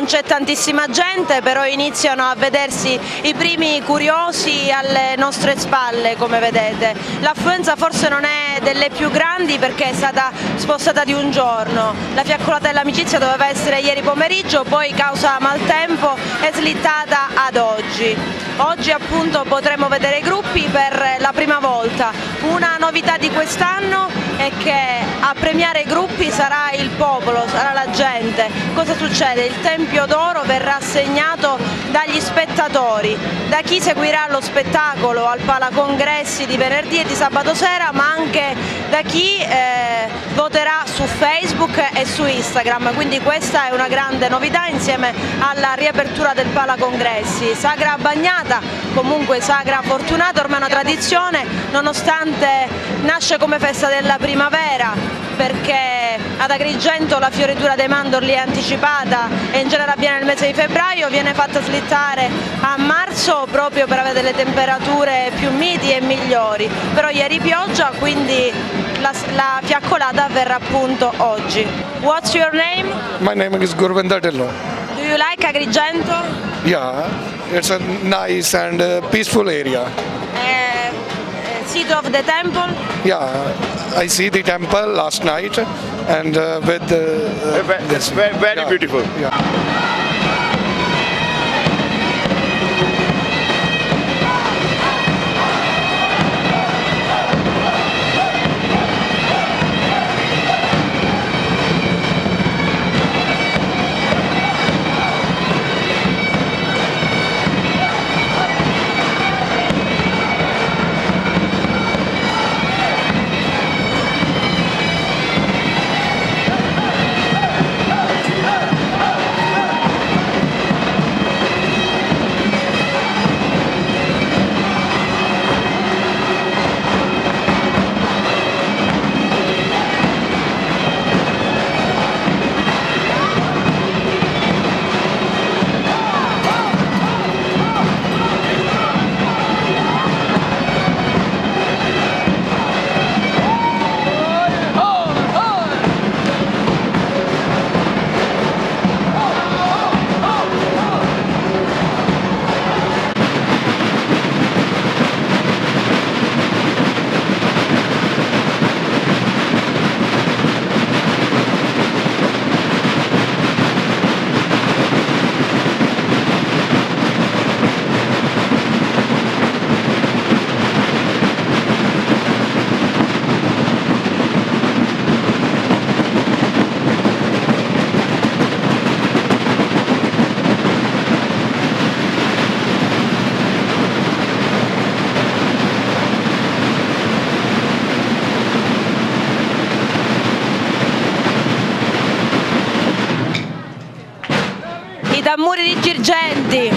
non c'è tantissima gente, però iniziano a vedersi i primi curiosi alle nostre spalle, come vedete. L'affluenza forse non è delle più grandi perché è stata spostata di un giorno. La fiaccolata dell'amicizia doveva essere ieri pomeriggio, poi causa maltempo è slittata ad oggi. Oggi appunto potremo vedere i gruppi per la prima volta. Una novità di quest'anno è che a premiare i gruppi sarà il popolo, sarà la gente. Cosa succede? Il Tempio d'Oro verrà assegnato dagli spettatori, da chi seguirà lo spettacolo al Palacongressi di venerdì e di sabato sera, ma anche da chi voterà su Facebook e su Instagram, quindi questa è una grande novità insieme alla riapertura del Palacongressi. Sagra bagnata, comunque sagra fortunata, ormai è una tradizione, nonostante nasce come festa della primavera, perché ad Agrigento la fioritura dei mandorli è anticipata e in genere avviene nel mese di febbraio, viene fatta slittare a marzo proprio per avere delle temperature più miti e migliori, però ieri pioggia, quindi la fiaccolata avverrà appunto oggi. What's your name? My name is Gurvinder Dhillon. Do you like Agrigento? Yeah, it's a nice and peaceful area. Seat of the temple? Yeah, I see the temple last night and with That's very beautiful. Yeah. I tamburi di Girgenti.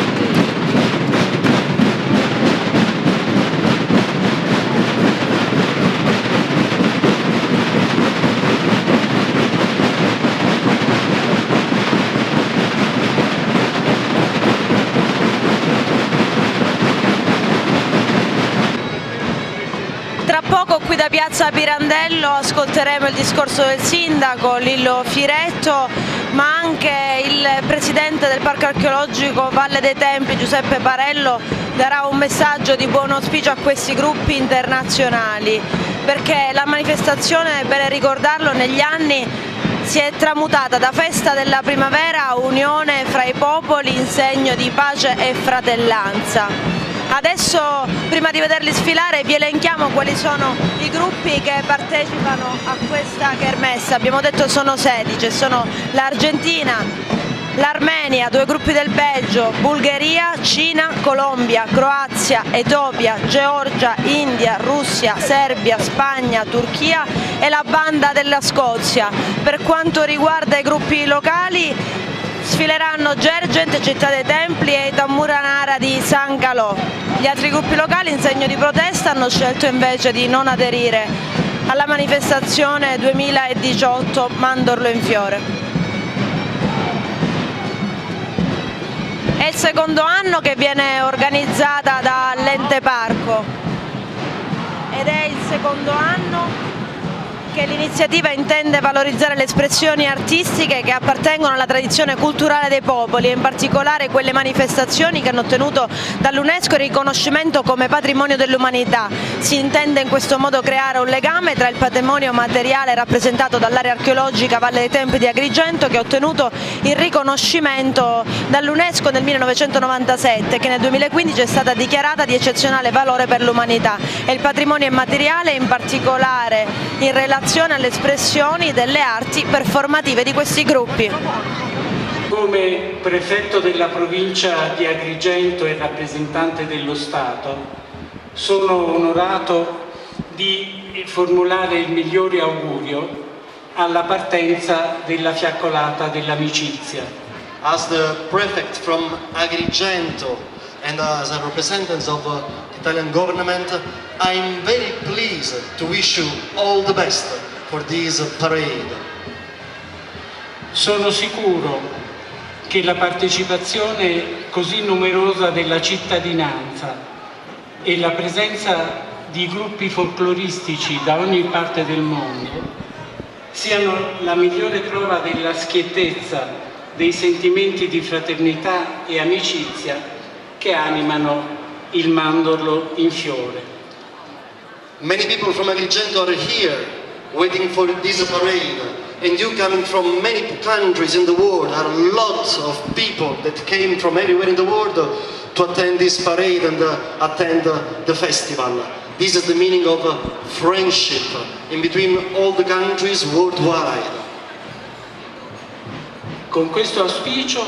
Tra poco qui da Piazza Pirandello ascolteremo il discorso del sindaco Lillo Firetto, ma anche il presidente del Parco Archeologico Valle dei Templi Giuseppe Parello darà un messaggio di buon auspicio a questi gruppi internazionali, perché la manifestazione, è bene ricordarlo, negli anni si è tramutata da festa della primavera a unione fra i popoli in segno di pace e fratellanza. Adesso, prima di vederli sfilare, vi elenchiamo quali sono i gruppi che partecipano a questa kermesse. Abbiamo detto sono 16, sono l'Argentina, l'Armenia, 2 gruppi del Belgio, Bulgaria, Cina, Colombia, Croazia, Etiopia, Georgia, India, Russia, Serbia, Spagna, Turchia e la banda della Scozia. Per quanto riguarda i gruppi locali, sfileranno Gergent, Città dei Templi e i Tammuranara di San Calò. Gli altri gruppi locali, in segno di protesta, hanno scelto invece di non aderire alla manifestazione 2018 Mandorlo in Fiore. È il secondo anno che viene organizzata dall'Ente Parco ed è il secondo anno Perché l'iniziativa intende valorizzare le espressioni artistiche che appartengono alla tradizione culturale dei popoli e in particolare quelle manifestazioni che hanno ottenuto dall'UNESCO il riconoscimento come patrimonio dell'umanità. Si intende in questo modo creare un legame tra il patrimonio materiale rappresentato dall'area archeologica Valle dei Templi di Agrigento, che ha ottenuto il riconoscimento dall'UNESCO nel 1997, che nel 2015 è stata dichiarata di eccezionale valore per l'umanità, e il patrimonio immateriale in particolare in relazione alle espressioni delle arti performative di questi gruppi. Come prefetto della provincia di Agrigento e rappresentante dello Stato, sono onorato di formulare il migliore augurio alla partenza della fiaccolata dell'amicizia. As the prefect from Agrigento and as a representative of the Italian government, I'm very pleased to wish you all the best for this parade. Sono sicuro che la partecipazione così numerosa della cittadinanza e la presenza di gruppi folcloristici da ogni parte del mondo siano la migliore prova della schiettezza dei sentimenti di fraternità e amicizia che animano il mandorlo in fiore. Many people from Agrigento are here waiting for this parade, and you coming from many countries in the world. There are lots of people that came from everywhere in the world to attend this parade and attend the festival. This is the meaning of friendship in between all the countries worldwide. Con questo auspicio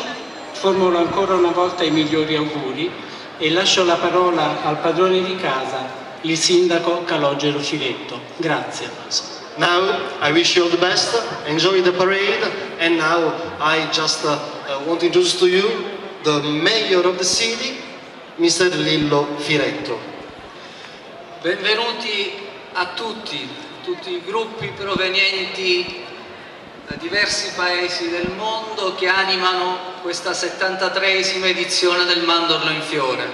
formulo ancora una volta i migliori auguri e lascio la parola al padrone di casa, il sindaco Calogero Filetto. Grazie. Now I wish you all the best, enjoy the parade, and now I just want to introduce to you the mayor of the city, Mr. Lillo Firetto. Benvenuti a tutti i gruppi provenienti da diversi paesi del mondo che animano questa 73esima edizione del Mandorlo in Fiore.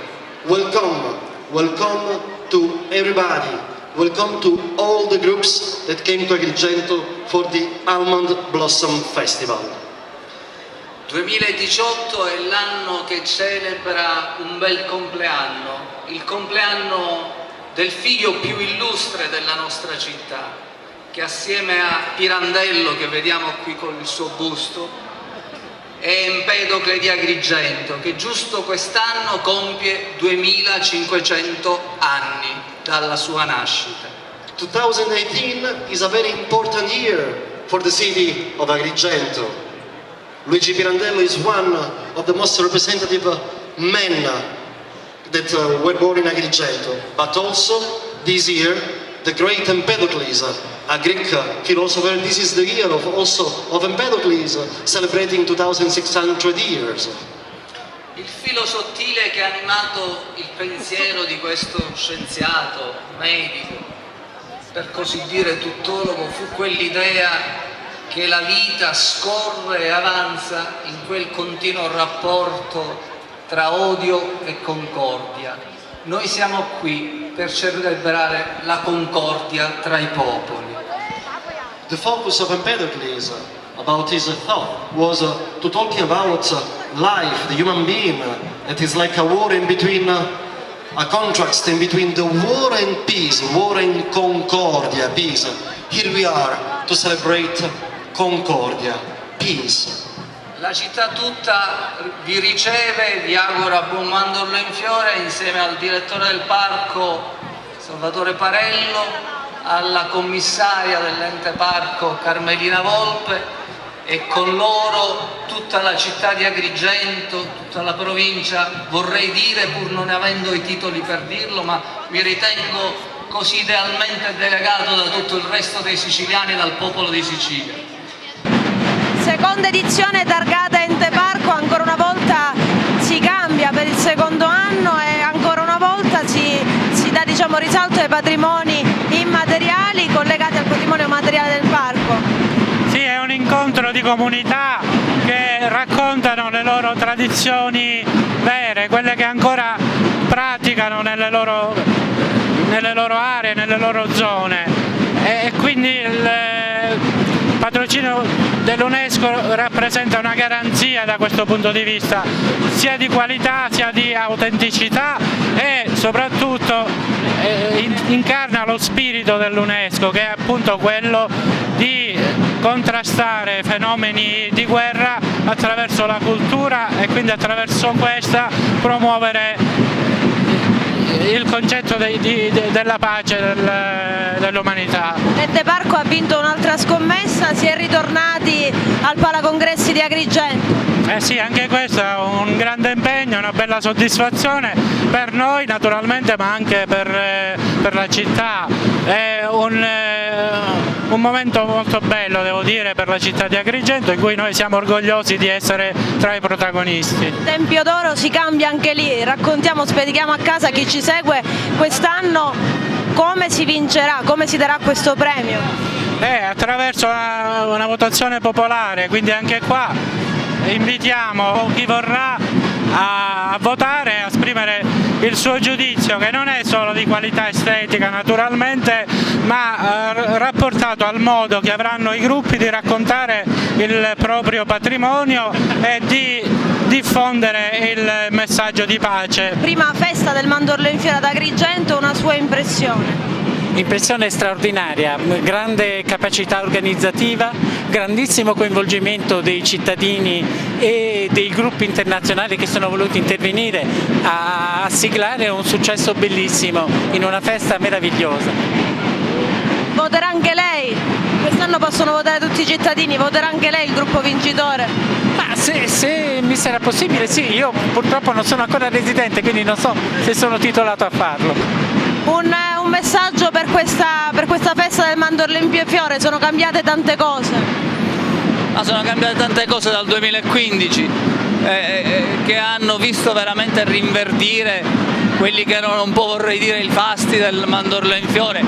Welcome to everybody. Welcome to all the groups that came to Agrigento for the Almond Blossom Festival. 2018 è l'anno che celebra un bel compleanno, il compleanno del figlio più illustre della nostra città, che assieme a Pirandello, che vediamo qui con il suo busto, è Empedocle di Agrigento, che giusto quest'anno compie 2500 anni dalla sua nascita. 2018 is a very important year for the city of Agrigento. Luigi Pirandello is one of the most representative men that were born in Agrigento, but also this year the great Empedocles, a Greek philosopher. This is the year of Empedocles, celebrating 2600 years. Il filo sottile che ha animato il pensiero di questo scienziato, medico, per così dire tuttologo, fu quell'idea che la vita scorre e avanza in quel continuo rapporto tra odio e concordia. Noi siamo qui per celebrare la concordia tra i popoli. The focus of Empedocles about his thought was to talking about life, the human being, that is like a war in between, a contrast in between the war and peace, war and concordia, peace. Here we are to celebrate concordia, peace. La città tutta vi riceve, vi augura buon mandorlo in fiore insieme al direttore del parco Salvatore Parello, alla commissaria dell'ente parco Carmelina Volpe e con loro tutta la città di Agrigento, tutta la provincia, vorrei dire pur non avendo i titoli per dirlo, ma mi ritengo così idealmente delegato da tutto il resto dei siciliani e dal popolo di Sicilia. Seconda edizione targata Ente Parco, ancora una volta si cambia per il secondo anno e ancora una volta si dà risalto ai patrimoni immateriali collegati al patrimonio materiale del parco. Sì, è un incontro di comunità che raccontano le loro tradizioni vere, quelle che ancora praticano nelle loro aree, nelle loro zone. e quindi il patrocinio dell'UNESCO rappresenta una garanzia da questo punto di vista, sia di qualità sia di autenticità, e soprattutto incarna lo spirito dell'UNESCO, che è appunto quello di contrastare fenomeni di guerra attraverso la cultura e quindi attraverso questa promuovere il concetto della pace dell'umanità. Ente Parco ha vinto un'altra scommessa, si è ritornati al Palacongressi di Agrigento. Sì, anche questo è un grande impegno, una bella soddisfazione per noi naturalmente, ma anche per la città. È un momento molto bello, devo dire, per la città di Agrigento, in cui noi siamo orgogliosi di essere tra i protagonisti. Tempio d'Oro si cambia anche lì, raccontiamo, spieghiamo a casa chi ci segue quest'anno come si vincerà, come si darà questo premio. Attraverso una votazione popolare, quindi anche qua invitiamo chi vorrà a votare, a esprimere il suo giudizio, che non è solo di qualità estetica naturalmente, ma rapportato al modo che avranno i gruppi di raccontare il proprio patrimonio e di diffondere il messaggio di pace. Prima festa del Mandorlo in Fiera ad Agrigento, una sua impressione? Impressione straordinaria, grande capacità organizzativa, grandissimo coinvolgimento dei cittadini e dei gruppi internazionali che sono voluti intervenire a siglare un successo bellissimo in una festa meravigliosa. Voterà anche lei? Quest'anno possono votare tutti i cittadini, voterà anche lei il gruppo vincitore? Ma se mi sarà possibile sì, io purtroppo non sono ancora residente, quindi non so se sono titolato a farlo. Un messaggio per questa festa del Mandorlo in Fiore, sono cambiate tante cose. Ma sono cambiate tante cose dal 2015 che hanno visto veramente rinverdire quelli che erano un po', vorrei dire, i fasti del Mandorlo in Fiore,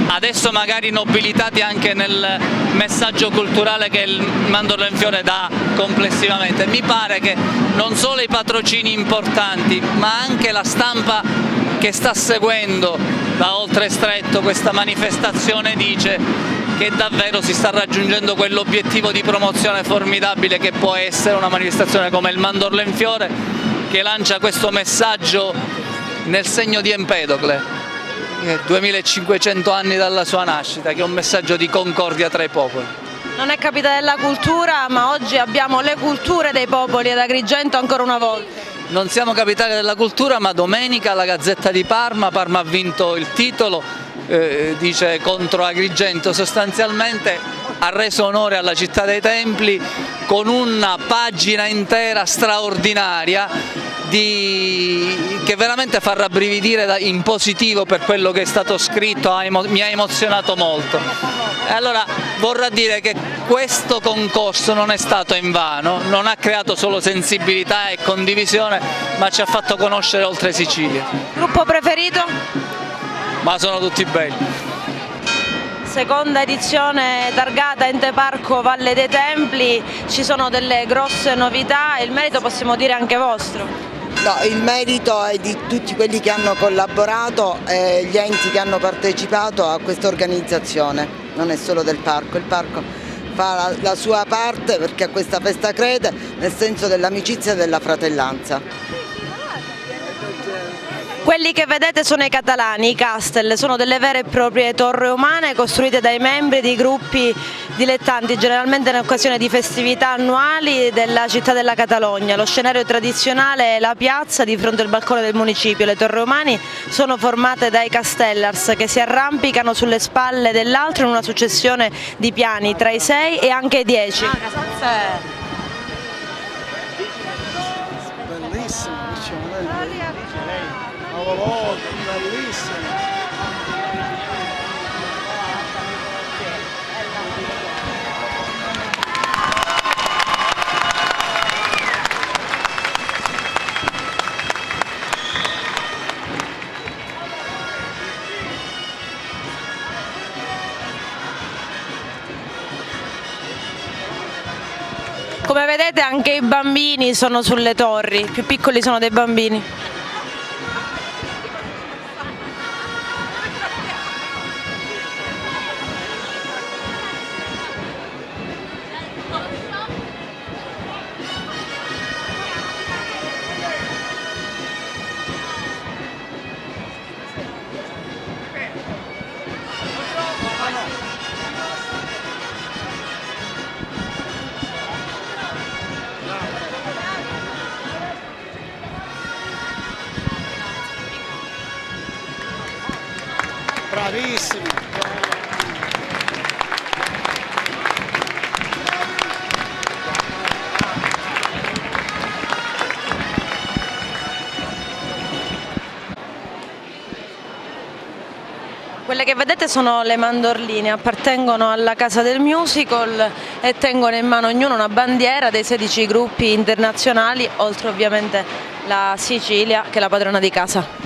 adesso magari nobilitati anche nel messaggio culturale che il Mandorlo in Fiore dà complessivamente. Mi pare che non solo i patrocini importanti, ma anche la stampa che sta seguendo da oltre stretto questa manifestazione dice che davvero si sta raggiungendo quell'obiettivo di promozione formidabile che può essere una manifestazione come il Mandorlo in Fiore, che lancia questo messaggio nel segno di Empedocle, 2500 anni dalla sua nascita, che è un messaggio di concordia tra i popoli. Non è capitale della cultura, ma oggi abbiamo le culture dei popoli ad Agrigento ancora una volta. Non siamo capitale della cultura, ma domenica la Gazzetta di Parma ha vinto il titolo, dice contro Agrigento, sostanzialmente ha reso onore alla città dei templi con una pagina intera straordinaria che veramente fa rabbrividire in positivo per quello che è stato scritto, mi ha emozionato molto. E allora vorrà dire che questo concorso non è stato invano, non ha creato solo sensibilità e condivisione, ma ci ha fatto conoscere oltre Sicilia. Gruppo preferito? Ma sono tutti belli. Seconda edizione targata Ente Parco Valle dei Templi, ci sono delle grosse novità, il merito possiamo dire anche vostro. No, il merito è di tutti quelli che hanno collaborato e gli enti che hanno partecipato a questa organizzazione, non è solo del parco, il parco fa la sua parte perché a questa festa crede nel senso dell'amicizia e della fratellanza. Quelli che vedete sono i catalani, i castel, sono delle vere e proprie torri umane costruite dai membri di gruppi dilettanti, generalmente in occasione di festività annuali della città della Catalogna. Lo scenario tradizionale è la piazza di fronte al balcone del municipio. Le torri umane sono formate dai castellars che si arrampicano sulle spalle dell'altro in una successione di piani tra i 6 e anche i 10. Bellissimo, bellissimo. Come vedete anche i bambini sono sulle torri, i più piccoli sono dei bambini. Quelle che vedete sono le mandorline, appartengono alla Casa del Musical e tengono in mano ognuno una bandiera dei 16 gruppi internazionali, oltre ovviamente la Sicilia che è la padrona di casa.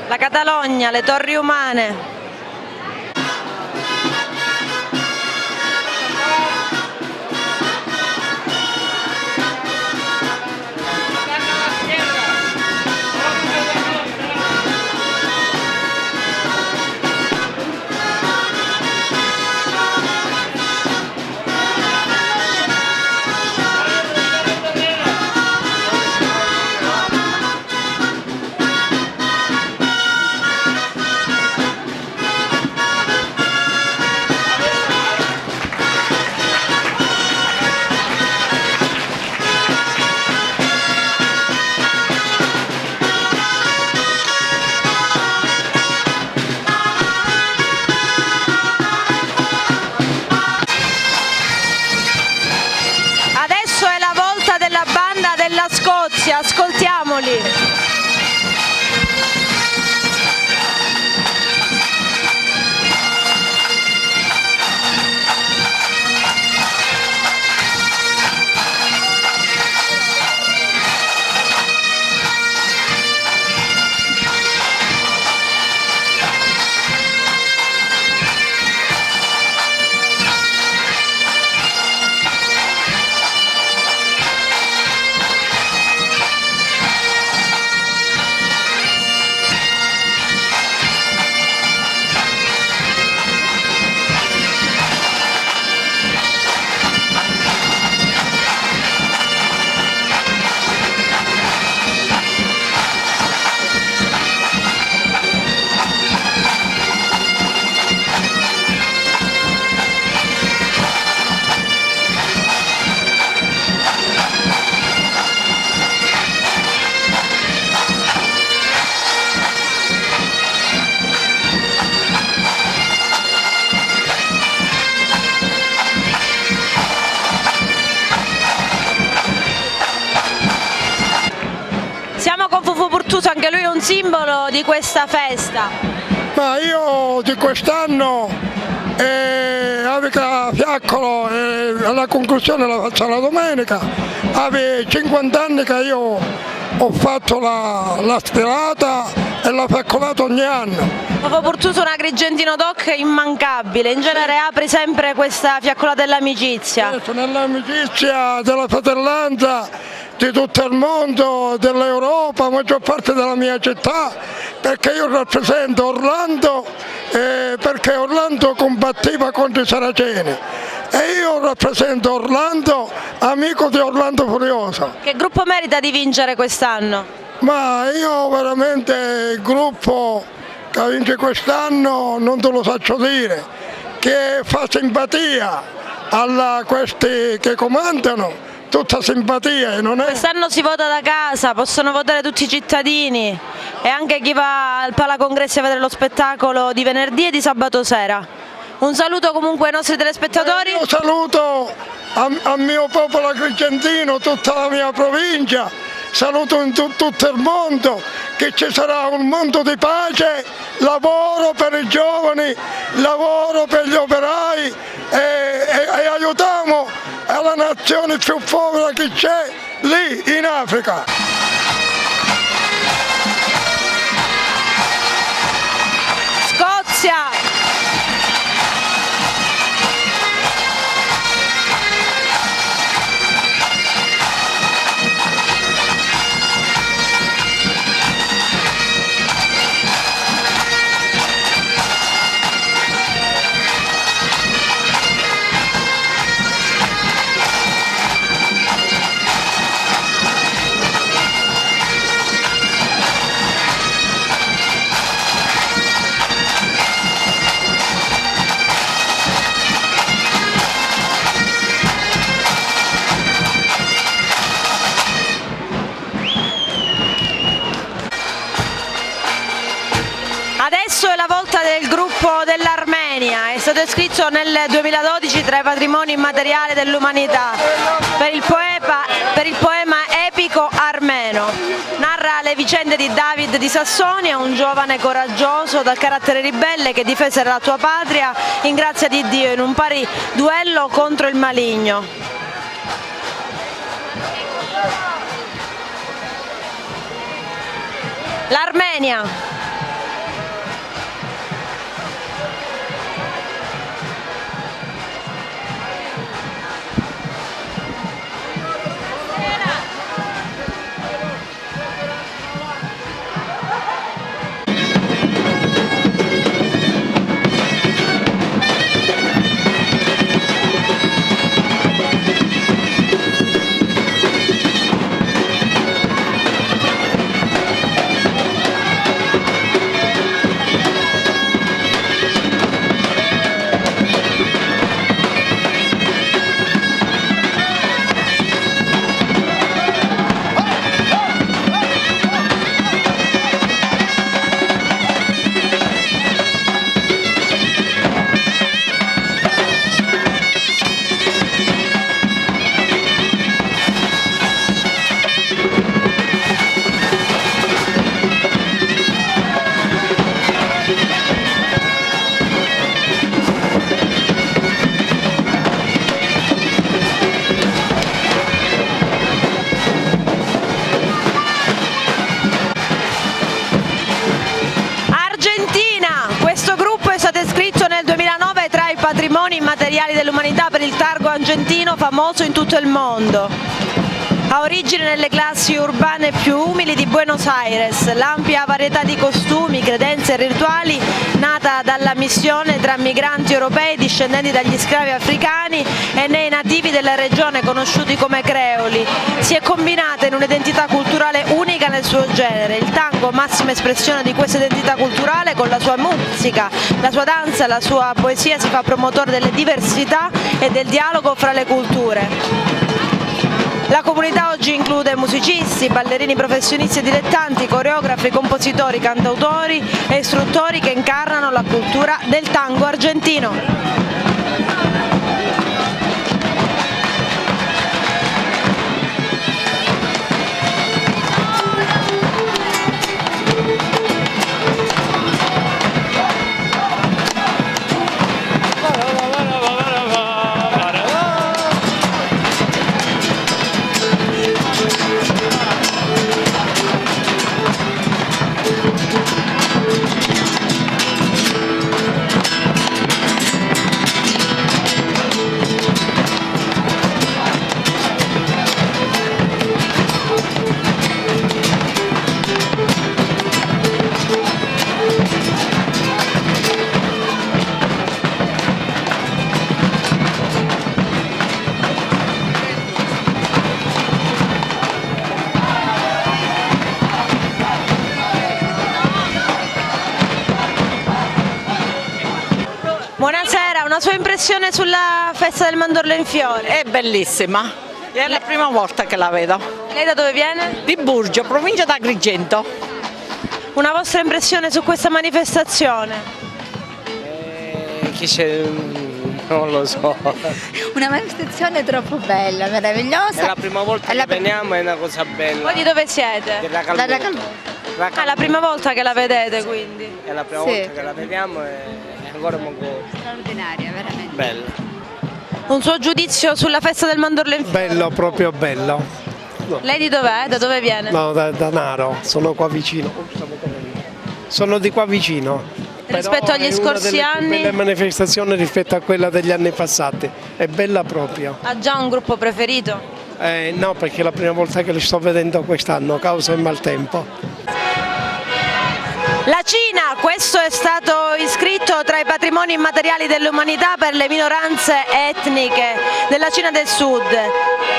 La Catalogna, le Torri Umane. Ascoltiamoli. Anche lui è un simbolo di questa festa. Ma io di quest'anno Avica Fiaccolo alla conclusione la faccio la domenica, avevo 50 anni che io ho fatto la stelata e la fiaccolata ogni anno. Ovo Purtuso, un Agrigentino doc immancabile, in genere apri sempre questa fiaccolata dell'amicizia. Nell'amicizia, della fratellanza di tutto il mondo, dell'Europa, maggior parte della mia città, perché io rappresento Orlando, perché Orlando combatteva contro i saraceni e io rappresento Orlando, amico di Orlando Furioso. Che gruppo merita di vincere quest'anno? Ma io veramente il gruppo che vince quest'anno non te lo faccio dire, che fa simpatia a questi che comandano, tutta simpatia e non è... Quest'anno si vota da casa, possono votare tutti i cittadini e anche chi va al Palacongressi a vedere lo spettacolo di venerdì e di sabato sera. Un saluto comunque ai nostri telespettatori. Io saluto al mio popolo agrigentino, tutta la mia provincia, saluto in tutto il mondo che ci sarà un mondo di pace, lavoro per i giovani, lavoro per gli operai e aiutiamo la nazione più povera che c'è lì in Africa. Scozia! Adesso è la volta del gruppo dell'Armenia, è stato iscritto nel 2012 tra i patrimoni immateriali dell'umanità per il poema epico armeno. Narra le vicende di David di Sassonia, un giovane coraggioso dal carattere ribelle che difese la tua patria in grazia di Dio in un pari duello contro il maligno. L'Armenia. Patrimoni immateriali dell'umanità per il targo argentino famoso in tutto il mondo. Ha origine nelle classi urbane più umili di Buenos Aires, l'ampia varietà di costumi, credenze e rituali nata dalla missione tra migranti europei discendenti dagli schiavi africani e nei nativi della regione conosciuti come creoli si è combinata in un'identità culturale unica nel suo genere. Il tango, massima espressione di questa identità culturale, con la sua musica, la sua danza e la sua poesia si fa promotore delle diversità e del dialogo fra le culture. La comunità oggi include musicisti, ballerini professionisti e dilettanti, coreografi, compositori, cantautori e istruttori che incarnano la cultura del tango argentino. Buonasera, una sua impressione sulla festa del mandorlo in fiore? È bellissima, è la prima volta che la vedo. Lei da dove viene? Di Burgio, provincia di Agrigento. Una vostra impressione su questa manifestazione? Chi c'è? Non lo so. Una manifestazione troppo bella, meravigliosa. È la prima volta che veniamo, è una cosa bella. Voi di dove siete? Della Calvota. È la prima volta che la vedete quindi? È la prima Sì. volta che la vediamo e ancora molto Straordinaria, veramente. bella. Un suo giudizio sulla festa del Mandorlo in Fiore? Bello, proprio bello. Lei di dov'è? Da dove viene? No, da Naro, sono qua vicino. Sono di qua vicino. Rispetto agli scorsi anni? Le manifestazioni rispetto a quella degli anni passati. È bella proprio. Ha già un gruppo preferito? No, perché è la prima volta che li sto vedendo quest'anno, a causa del maltempo. La Cina, questo è stato iscritto tra i patrimoni immateriali dell'umanità per le minoranze etniche della Cina del Sud.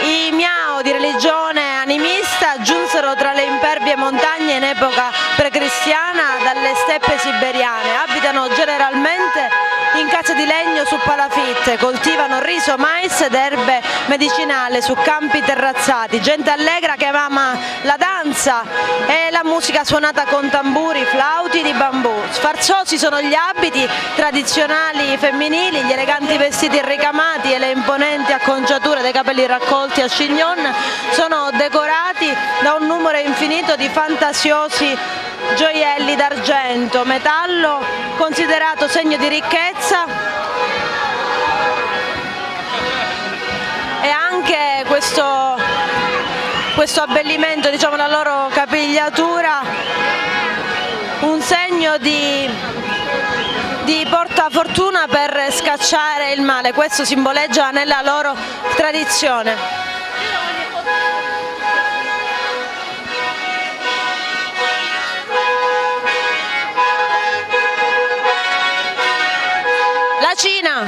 I Miao di religione animista giunsero tra le impervie montagne in epoca precristiana dalle steppe siberiane. Abitano generalmente in case di legno su palafitte, coltivano riso, mais ed erbe medicinali su campi terrazzati. Gente allegra che ama la danza e la musica suonata con tamburi, flauti di bambù. Sfarzosi sono gli abiti tradizionali femminili, gli eleganti vestiti ricamati e le imponenti acconciature dei capelli raccolti a chignon sono decorati da un numero infinito di fantasiosi gioielli d'argento, metallo considerato segno di ricchezza, e anche questo abbellimento, diciamo, la loro capigliatura, un segno di portafortuna per scacciare il male. Questo simboleggia nella loro tradizione. La Cina.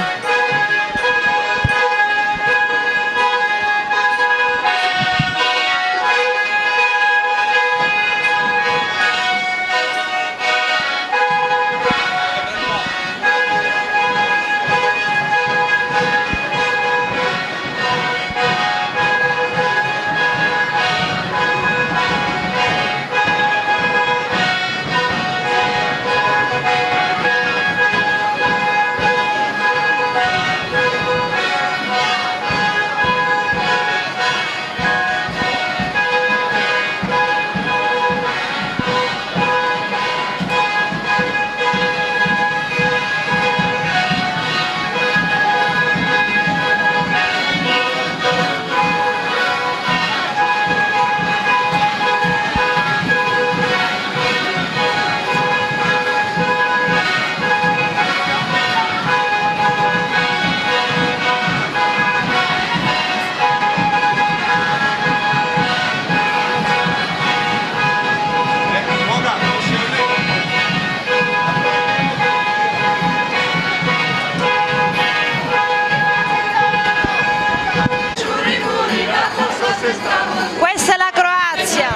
Questa è la Croazia.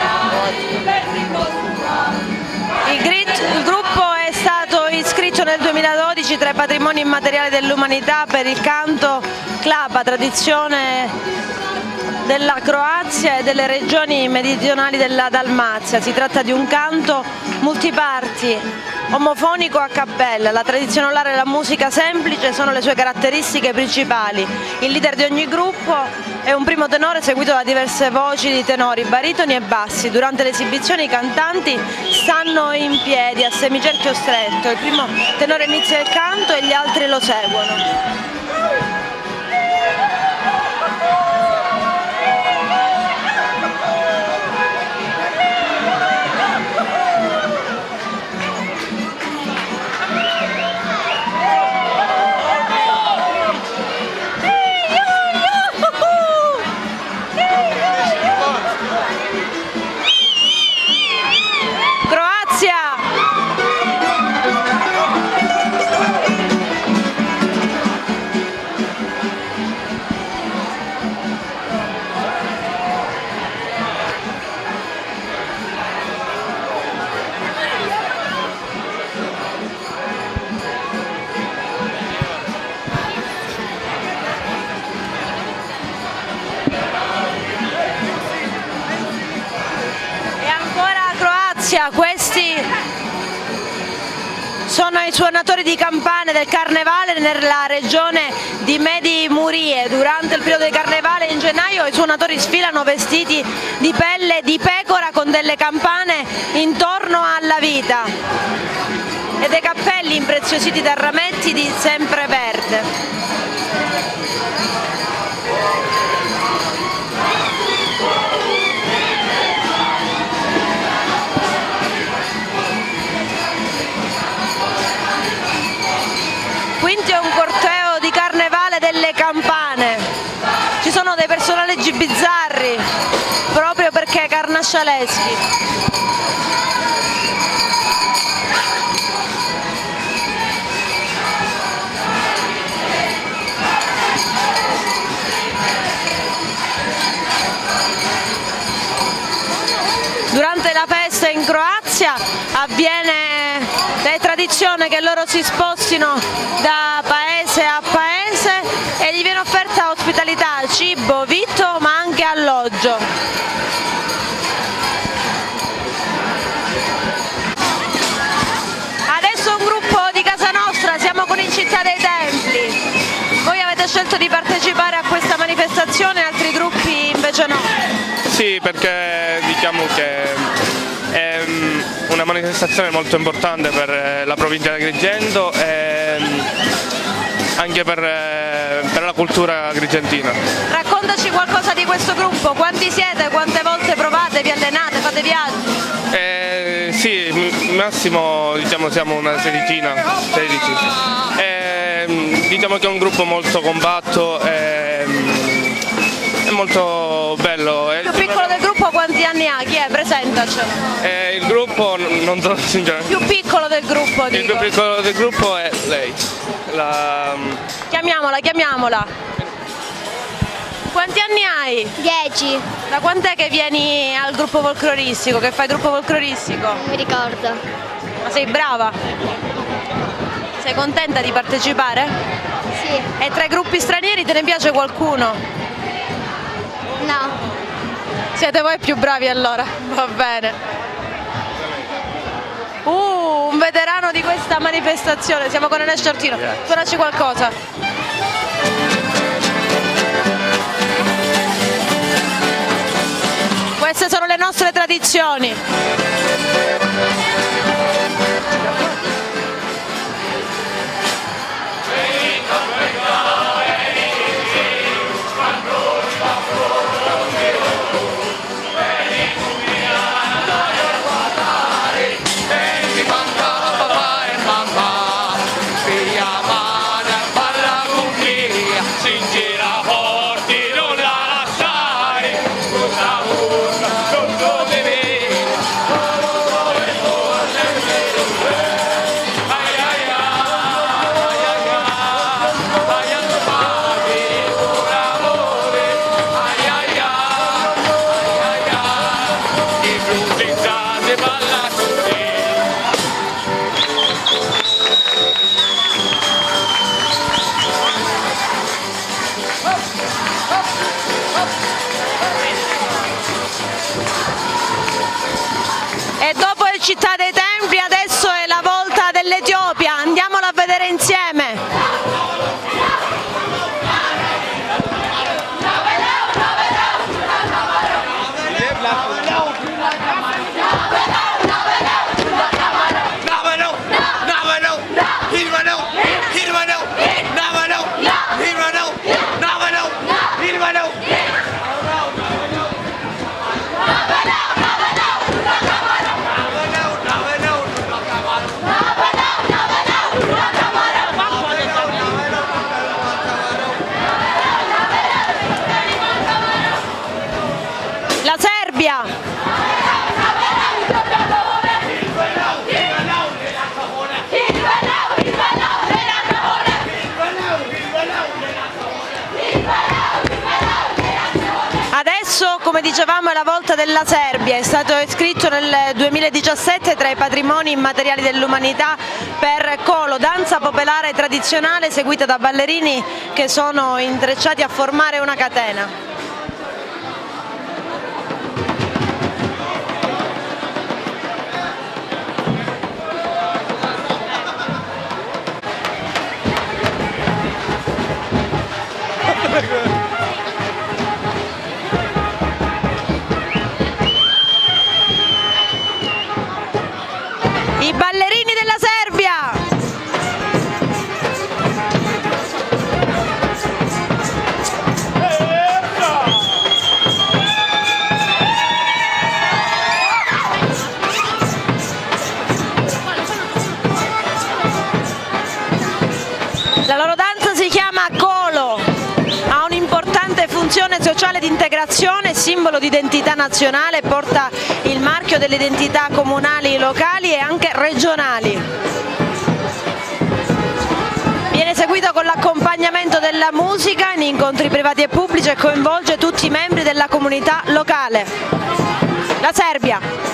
Il gruppo è stato iscritto nel 2012 tra i patrimoni immateriali dell'umanità per il canto clapa, tradizione della Croazia e delle regioni meridionali della Dalmazia. Si tratta di un canto multiparti, omofonico a cappella. La tradizione orale e la musica semplice sono le sue caratteristiche principali. Il leader di ogni gruppo è un primo tenore seguito da diverse voci di tenori, baritoni e bassi. Durante le esibizioni i cantanti stanno in piedi a semicerchio stretto. Il primo tenore inizia il canto e gli altri lo seguono. Questi sono i suonatori di campane del carnevale nella regione di Medi Murie. Durante il periodo di carnevale in gennaio i suonatori sfilano vestiti di pelle di pecora con delle campane intorno alla vita e dei cappelli impreziositi da rametti di sempreverde. Quindi è un corteo di carnevale delle campane, ci sono dei personaggi bizzarri proprio perché carnascialeschi. Durante la festa in Croazia è tradizione che loro si spostino da paese a paese e gli viene offerta ospitalità, cibo, vitto ma anche alloggio. Adesso un gruppo di casa nostra, siamo con il Città dei Templi. Voi avete scelto di partecipare a questa manifestazione, altri gruppi invece no? Sì, perché diciamo che è una manifestazione molto importante per la provincia di Agrigento e anche per la cultura agrigentina. Raccontaci qualcosa di questo gruppo, quanti siete, quante volte provate, vi allenate, fate viaggi? Sì, massimo diciamo siamo una 16. Diciamo che è un gruppo molto compatto e molto bello. Il più piccolo del gruppo quanti anni ha? Chi è? Presentacelo. Il gruppo, non so sinceramente. Il più piccolo del gruppo, dico. Il più piccolo del gruppo è lei. Chiamiamola. Quanti anni hai? 10. Da quant'è che vieni al gruppo folcloristico? Che fai gruppo folcloristico? Non mi ricordo. Ma sei brava? Sei contenta di partecipare? Sì. E tra i gruppi stranieri te ne piace qualcuno? No. Siete voi più bravi allora? Va bene. Un veterano di questa manifestazione, siamo con Enes Ciartino. Suonaci qualcosa. Queste sono le nostre tradizioni. E dopo il Città dei Templi adesso è la volta dell'Etiopia, andiamola a vedere insieme. La Serbia. Adesso, come dicevamo, è la volta della Serbia, è stato iscritto nel 2017 tra i patrimoni immateriali dell'umanità per Kolo, danza popolare tradizionale seguita da ballerini che sono intrecciati a formare una catena. coesione sociale ed integrazione, simbolo di identità nazionale, porta il marchio delle identità comunali, locali e anche regionali. Viene eseguito con l'accompagnamento della musica in incontri privati e pubblici e coinvolge tutti i membri della comunità locale. La Serbia.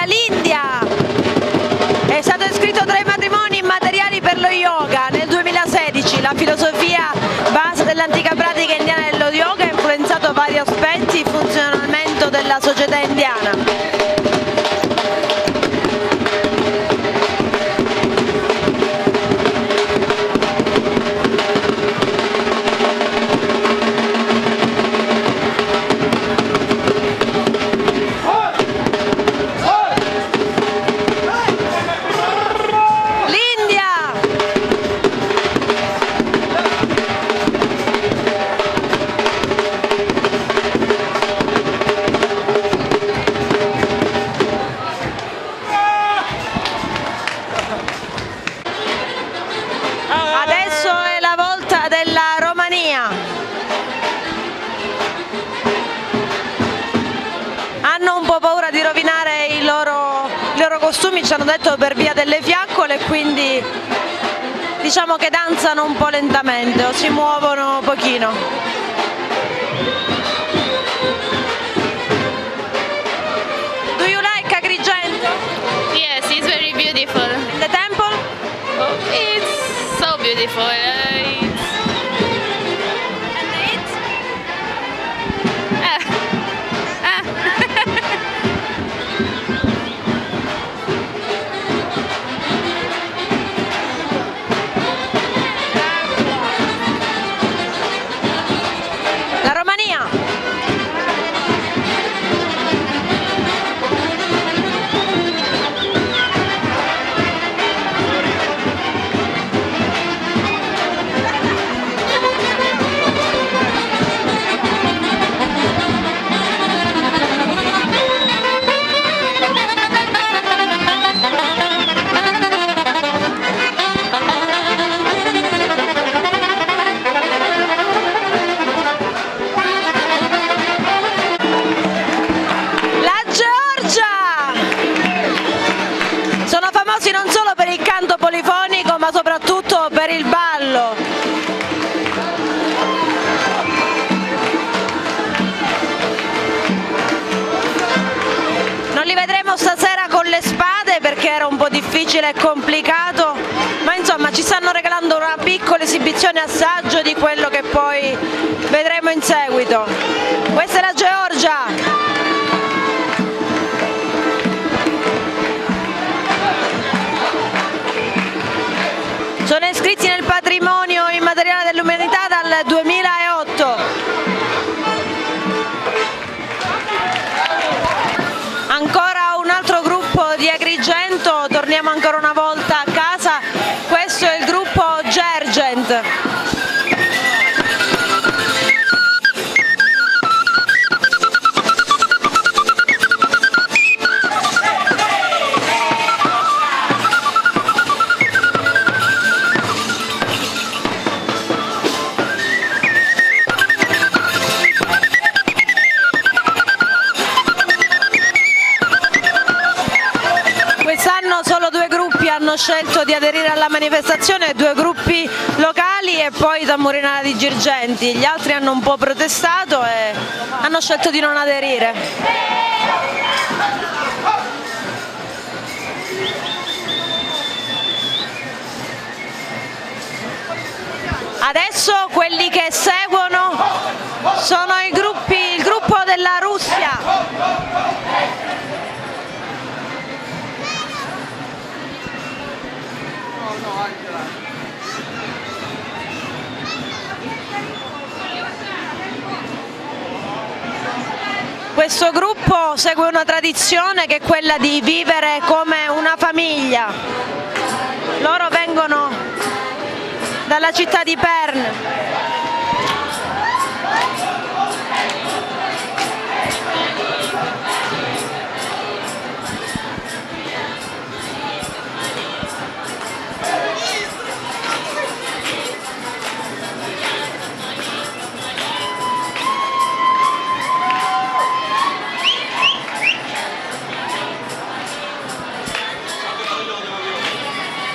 L'India è stato iscritto tra i matrimoni immateriali per lo yoga nel 2016. La filosofia base dell'antica pratica indiana dello yoga ha influenzato vari aspetti del funzionamento della società indiana. Adesso è la volta della Romania. Hanno un po' paura di rovinare i loro costumi, ci hanno detto, per via delle fiaccole, quindi diciamo che danzano un po' lentamente o si muovono un pochino. Do you like Agrigento? Yes, it's very beautiful. The temple? Oh, it's so beautiful. La Romania. Sono famosi non solo per il canto polifonico, ma soprattutto per il ballo. Non li vedremo stasera con le spade perché era un po' difficile e complicato, ma insomma ci stanno regalando una piccola esibizione assaggio di quello che poi vedremo in seguito. Questa è la Georgia. Sono iscritti nel patrimonio immateriale dell'umanità dal 2008. Ancora un altro gruppo di Agrigento, torniamo ancora una volta a casa, questo è il gruppo Gergent. hanno scelto di aderire alla manifestazione, 2 gruppi locali e poi Tamburinara di Girgenti. Gli altri hanno un po' protestato e hanno scelto di non aderire. Adesso quelli che seguono sono il gruppo della Russia. Questo gruppo segue una tradizione che è quella di vivere come una famiglia. Loro vengono dalla città di Perm.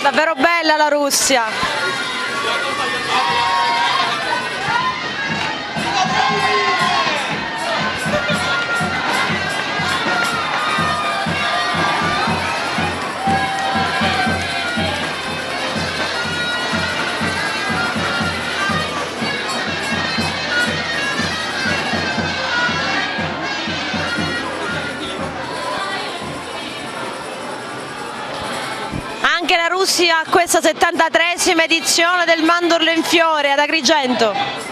Davvero bella la Russia. Anche la Russia a questa 73esima edizione del Mandorlo in Fiore ad Agrigento.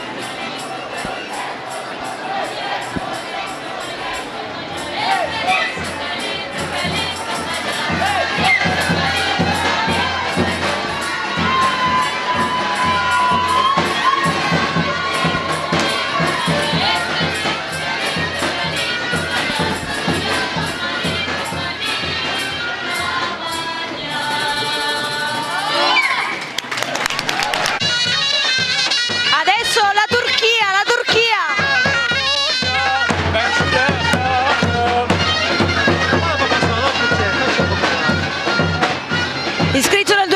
Iscritto nel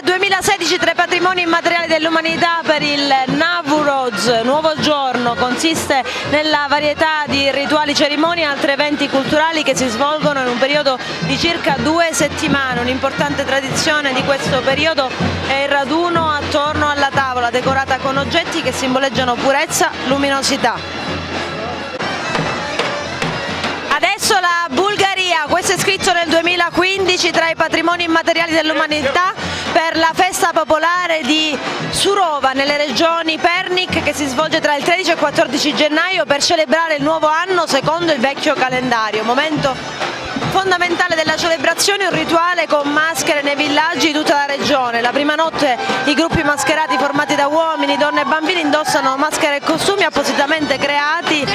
2016 tra i patrimoni immateriali dell'umanità per il Nowruz, nuovo giorno, consiste nella varietà di rituali, cerimonie e altri eventi culturali che si svolgono in un periodo di circa 2 settimane. Un'importante tradizione di questo periodo è il raduno attorno alla tavola, decorata con oggetti che simboleggiano purezza, luminosità. Adesso la Bulgaria, questo è scritto nel 2015 tra i patrimoni immateriali dell'umanità per la festa popolare di Surova nelle regioni Pernik, che si svolge tra il 13 e il 14 gennaio per celebrare il nuovo anno secondo il vecchio calendario. Momento fondamentale della celebrazione, un rituale con maschere nei villaggi di tutta la regione. La prima notte i gruppi mascherati formati da uomini, donne e bambini indossano maschere e costumi appositamente creati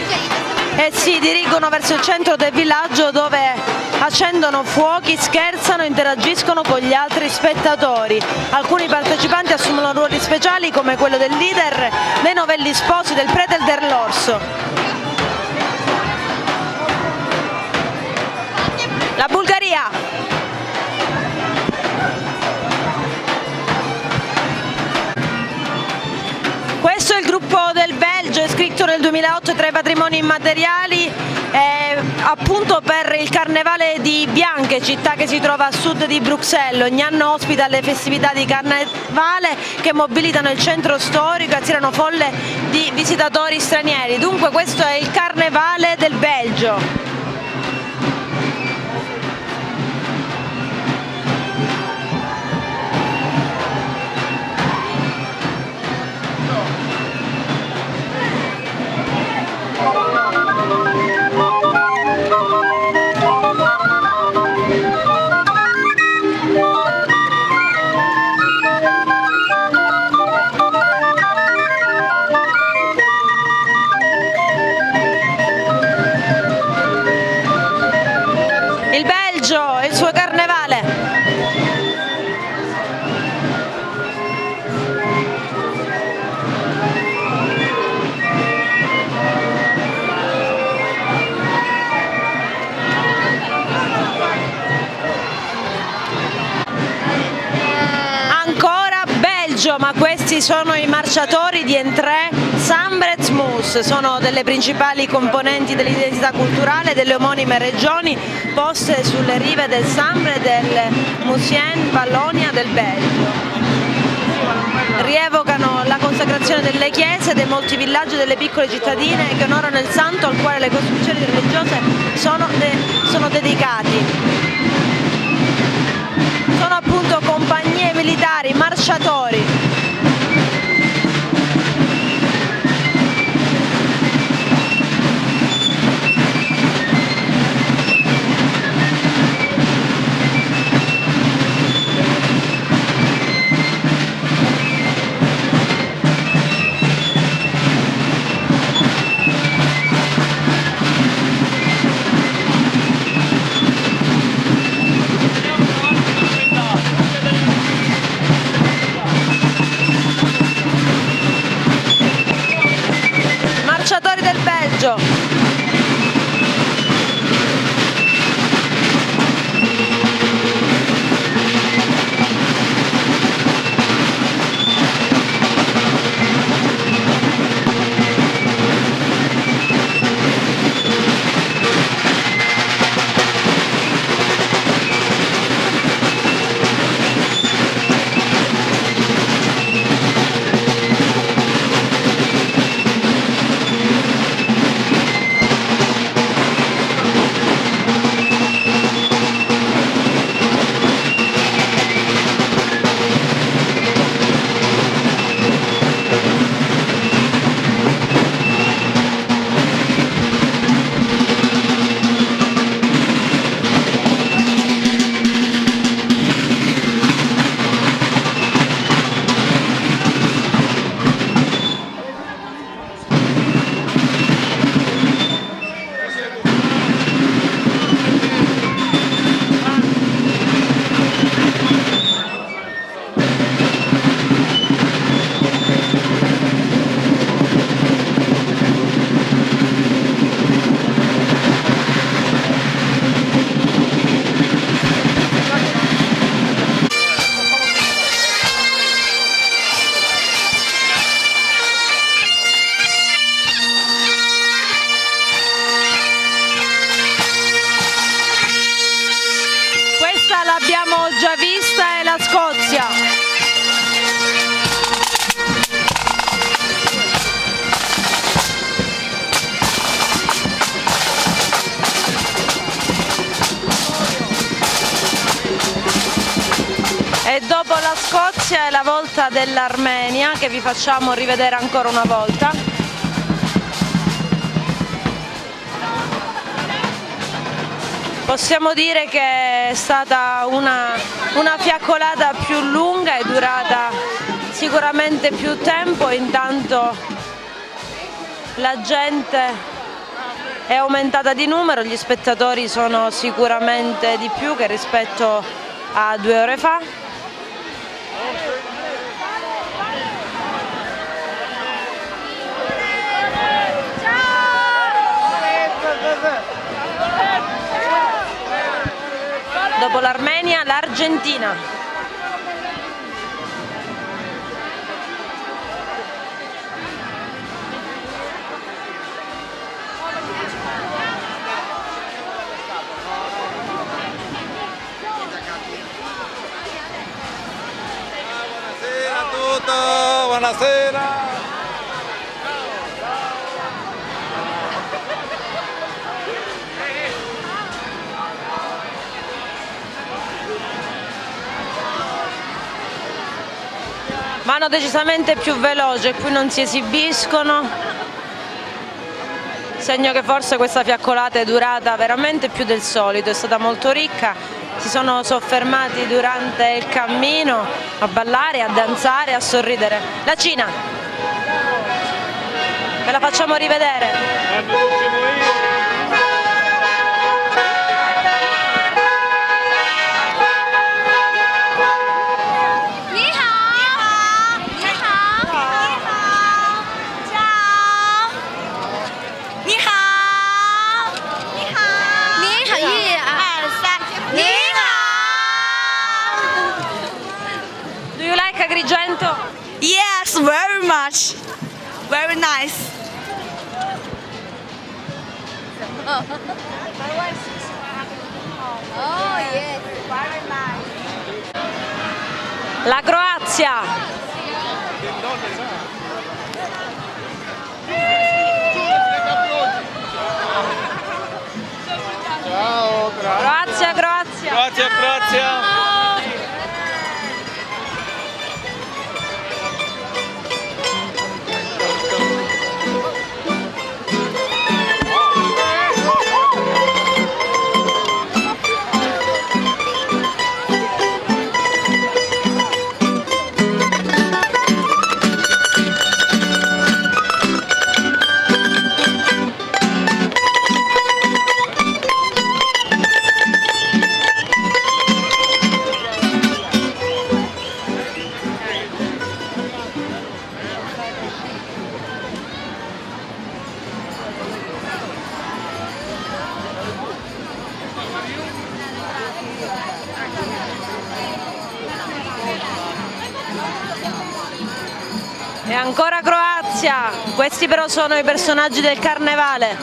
e si dirigono verso il centro del villaggio, dove accendono fuochi, scherzano e interagiscono con gli altri spettatori. Alcuni partecipanti assumono ruoli speciali come quello del leader, dei novelli sposi, del prete e dell'orso. La Bulgaria. Questo è il gruppo del Belgio, è scritto nel 2008 tra i patrimoni immateriali, appunto per il Carnevale di Bianche, città che si trova a sud di Bruxelles. Ogni anno ospita le festività di Carnevale che mobilitano il centro storico e attirano folle di visitatori stranieri. Dunque questo è il Carnevale del Belgio. Il Belgio e il suo carnevale. Questi sono i marciatori di Entrée Sambre Mus, sono delle principali componenti dell'identità culturale delle omonime regioni poste sulle rive del Sambre e del Musien Vallonia del Belgio. Rievocano la consacrazione delle chiese, dei molti villaggi e delle piccole cittadine che onorano il santo al quale le costruzioni religiose sono dedicati. Sono appunto compagnie militari, marciatori. Marciatori del Belgio. L'abbiamo già vista, è la Scozia. E dopo la Scozia è la volta dell'Armenia che vi facciamo rivedere ancora una volta. Possiamo dire che è stata una fiaccolata più lunga, è durata sicuramente più tempo, intanto la gente è aumentata di numero, gli spettatori sono sicuramente di più che rispetto a 2 ore fa. Dopo l'Armenia, l'Argentina. Buonasera a tutti, buonasera. Vanno decisamente più veloce, qui non si esibiscono, segno che forse questa fiaccolata è durata veramente più del solito, è stata molto ricca, si sono soffermati durante il cammino a ballare, a danzare, a sorridere. La Cina, ve la facciamo rivedere. Do you like Agrigento? Yeah, nice. Oh yes, very nice. La Croazia. Ciao, Croazia, Croazia. Croazia, Croazia. E ancora Croazia, questi però sono i personaggi del carnevale.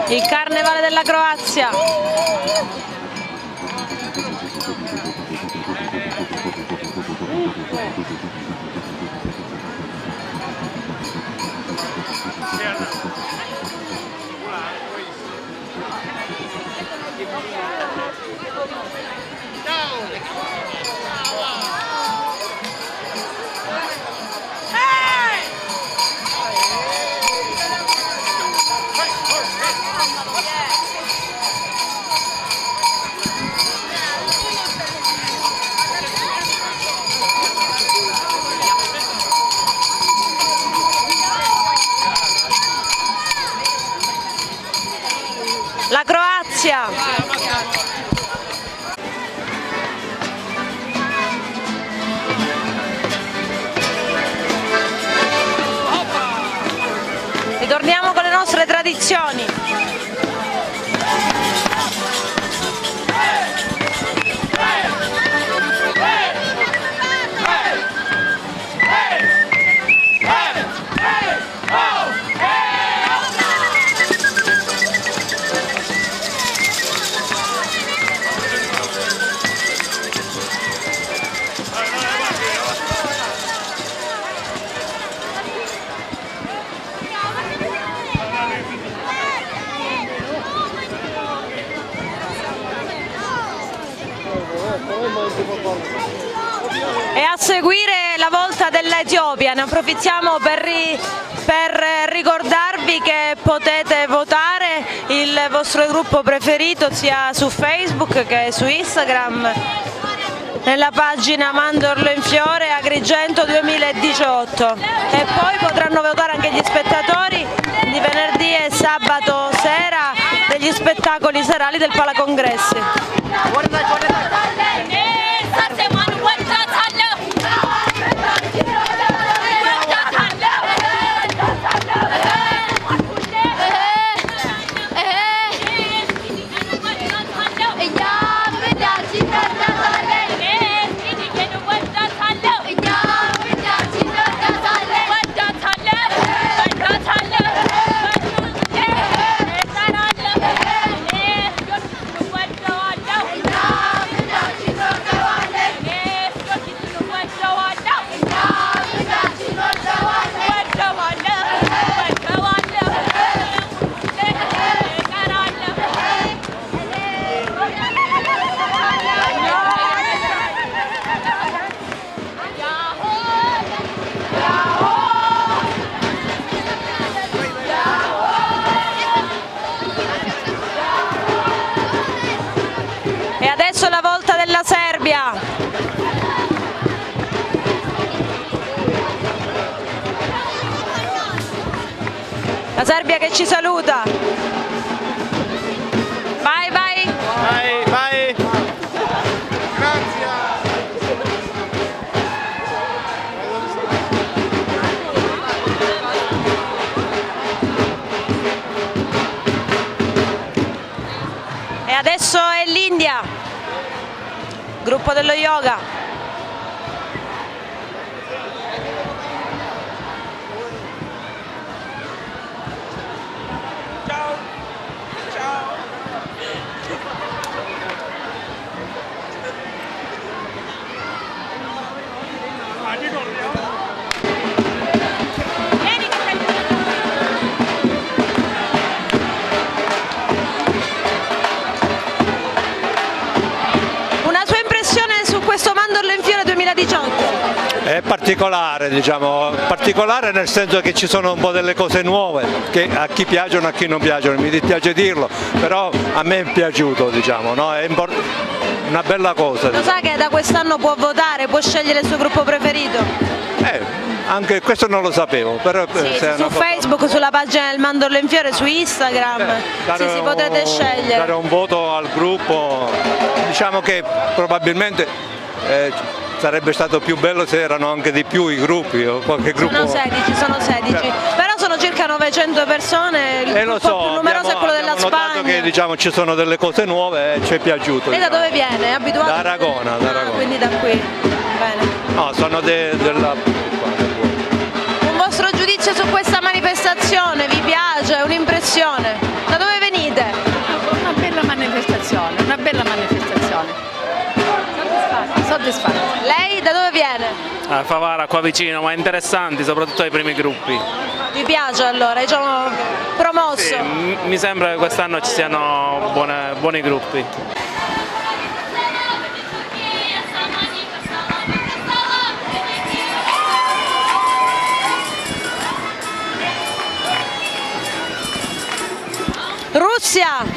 Il carnevale della Croazia. La Croazia. Ritorniamo con le nostre tradizioni. E a seguire la volta dell'Etiopia, ne approfittiamo per ricordarvi che potete votare il vostro gruppo preferito sia su Facebook che su Instagram nella pagina Mandorlo in Fiore Agrigento 2018 e poi potranno votare anche gli spettatori di venerdì e sabato sera degli spettacoli serali del Palacongressi. E adesso la volta della Serbia. La Serbia che ci saluta. Vai, vai. Vai, vai. Grazie. E adesso è l'India. gruppo dello yoga. Questo mandorlo in fiore 2018? È particolare, diciamo, particolare nel senso che ci sono un po' delle cose nuove che a chi piacciono e a chi non piacciono, mi dispiace dirlo, però a me è piaciuto, diciamo, no? È una bella cosa. Lo sa che da quest'anno può votare, può scegliere il suo gruppo preferito? Anche questo non lo sapevo, però sì, su Facebook, sulla pagina del mandorlo in fiore, su Instagram, si potete scegliere. Dare un voto al gruppo, diciamo che probabilmente sarebbe stato più bello se erano anche di più i gruppi o qualche gruppo. Sono 16, però sono circa 900 persone, il gruppo più numeroso è quello della Spagna. Ho notato che diciamo, ci sono delle cose nuove e ci è piaciuto. Lei da dove viene? È abituato? Da Aragona. Quindi da qui, bene. No, sono della... Un vostro giudizio su questa manifestazione, vi piace? Un'impressione? Da dove venite? Una bella manifestazione, soddisfatta. Lei da dove viene? A Favara, qua vicino, ma interessanti, soprattutto ai primi gruppi. Vi piace allora? Diciamo promosso? Sì, mi sembra che quest'anno ci siano buoni gruppi. Russia!